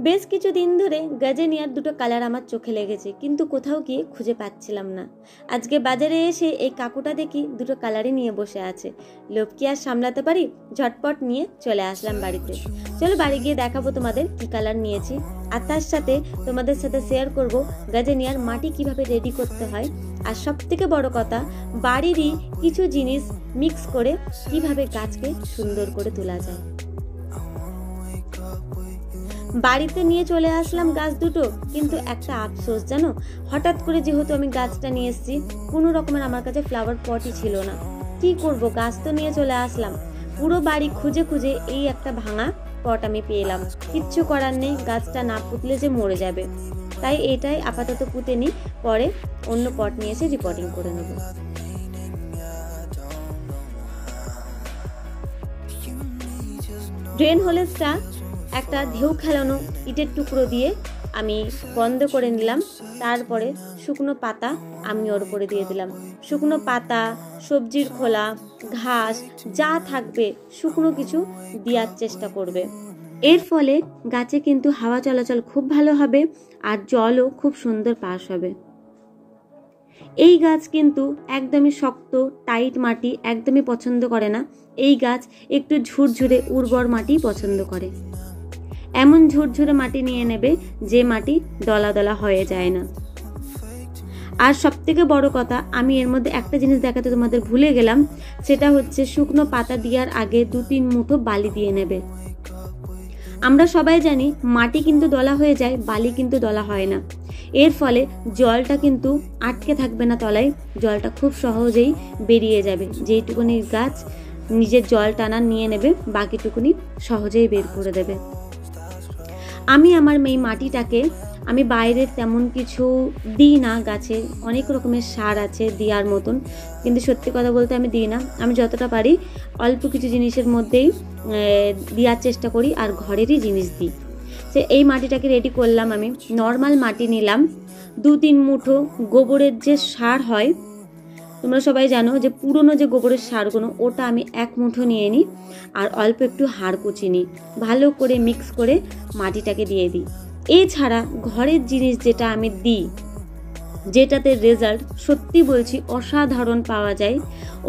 বেশ কিছুদিন ধরে গাজেনিয়ার দুটো কালার আমার চোখে লেগেছে, কিন্তু কোথাও গিয়ে খুঁজে পাচ্ছিলাম না। আজকে বাজারে এসে এই কাকুটা দেখি দুটো কালারই নিয়ে বসে আছে। লোভ কি আর সামলাতে পারি, ঝটপট নিয়ে চলে আসলাম বাড়িতে। চলো বাড়ি গিয়ে দেখাবো তোমাদের কি কালার নিয়েছি, আর তার সাথে তোমাদের সাথে শেয়ার করব গাজেনিয়ার মাটি কিভাবে রেডি করতে হয়, আর সব থেকে বড় কথা বাড়িরই কিছু জিনিস মিক্স করে কিভাবে গাছকে সুন্দর করে তোলা যায়। বাড়িতে নিয়ে চলে আসলাম গাছ দুটো, কিন্তু একটা আফসোস জানো, হঠাৎ করে যেহেতু আমি গাছটা নিয়ে এসেছি, কোনো রকমের আমার কাছে ফ্লাওয়ার পটই ছিল না। কি করব, গাছ তো নিয়ে চলে আসলাম, পুরো বাড়ি খুঁজে খুঁজে এই একটা ভাঙা পট আমি পেলাম। কিচ্ছু করার নেই, গাছটা না পুঁতলে যে মরে যাবে, তাই এটাই আপাতত পুঁতে নিই, পরে অন্য পট নিয়ে এসে রিপোর্টিং করে নেব। ড্রেন হোলেসটা একটা ঢেউ খেলানো ইটের টুকরো দিয়ে আমি বন্ধ করে নিলাম। তারপরে শুকনো পাতা আমি ওর উপরে দিয়ে দিলাম। শুকনো পাতা, সবজির খোলা, ঘাস যা থাকবে শুকনো কিছু দেওয়ার চেষ্টা করবে। এর ফলে গাছে কিন্তু হাওয়া চলাচল খুব ভালো হবে, আর জলও খুব সুন্দর পাস হবে। এই গাছ কিন্তু একদমই শক্ত টাইট মাটি একদমই পছন্দ করে না। এই গাছ একটু ঝুরঝুরে উর্বর মাটি পছন্দ করে। এমন ঝুরঝুরে মাটি নিয়ে নেবে যে মাটি দলা দলা হয়ে যায় না। আর সব থেকে বড় কথা, আমি এর মধ্যে একটা জিনিস দেখাতে তোমাদের ভুলে গেলাম, সেটা হচ্ছে শুকনো পাতা দেওয়ার আগে 2-3 মুঠো বালি দিয়ে নেবে। আমরা সবাই জানি মাটি কিন্তু দলা হয়ে যায়, বালি কিন্তু দলা হয় না। এর ফলে জলটা কিন্তু আটকে থাকবে না তলায়, জলটা খুব সহজেই বেরিয়ে যাবে। যেইটুকুনি গাছ নিজের জল টানা নিয়ে নেবে, বাকিটুকুনি সহজেই বের করে দেবে। আমি আমার এই মাটিটাকে আমি বাইরের তেমন কিছু দিই না, গাছে অনেক রকমের সার আছে দেওয়ার মতন, কিন্তু সত্যি কথা বলতে আমি দিই না। আমি যতটা পারি অল্প কিছু জিনিসের মধ্যেই দেওয়ার চেষ্টা করি, আর ঘরেরই জিনিস দিই। সে এই মাটিটাকে রেডি করলাম। আমি নর্মাল মাটি নিলাম, 2-3 মুঠো গোবরের যে সার হয়, তোমরা সবাই জানো যে পুরনো যে গোবরের সারগুলো, ওটা আমি 1 মুঠো নিয়ে নিই, আর অল্প একটু হাড় কুচি নিই, ভালো করে মিক্স করে মাটিটাকে দিয়ে দিই। এছাড়া ঘরের জিনিস যেটা আমি দিই, যেটাতে রেজাল্ট সত্যি বলছি অসাধারণ পাওয়া যায়,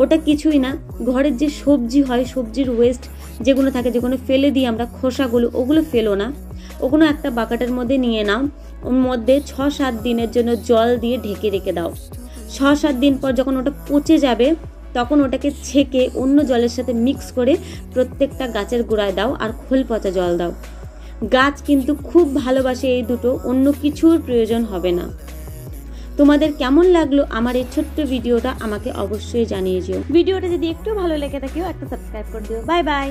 ওটা কিছুই না, ঘরের যে সবজি হয়, সবজির ওয়েস্ট যেগুলো থাকে, যেগুলো ফেলে দিই আমরা খোসাগুলো, ওগুলো ফেলো না, ওগুলো একটা বাকেটের মধ্যে নিয়ে নাও, ওর মধ্যে 6-7 দিনের জন্য জল দিয়ে ঢেকে রেখে দাও। 6-7 দিন পর যখন ওটা পচে যাবে, তখন ওটাকে ছেঁকে অন্য জলের সাথে মিক্স করে প্রত্যেকটা গাছের গোড়ায় দাও, আর খোল পচা জল দাও। গাছ কিন্তু খুব ভালোবাসে এই দুটো, অন্য কিছুর প্রয়োজন হবে না। তোমাদের কেমন লাগলো আমার এই ছোট্ট ভিডিওটা আমাকে অবশ্যই জানিয়ে দিও। ভিডিওটা যদি একটু ভালো লেগে থাকে একটা সাবস্ক্রাইব করে দিও। Bye bye.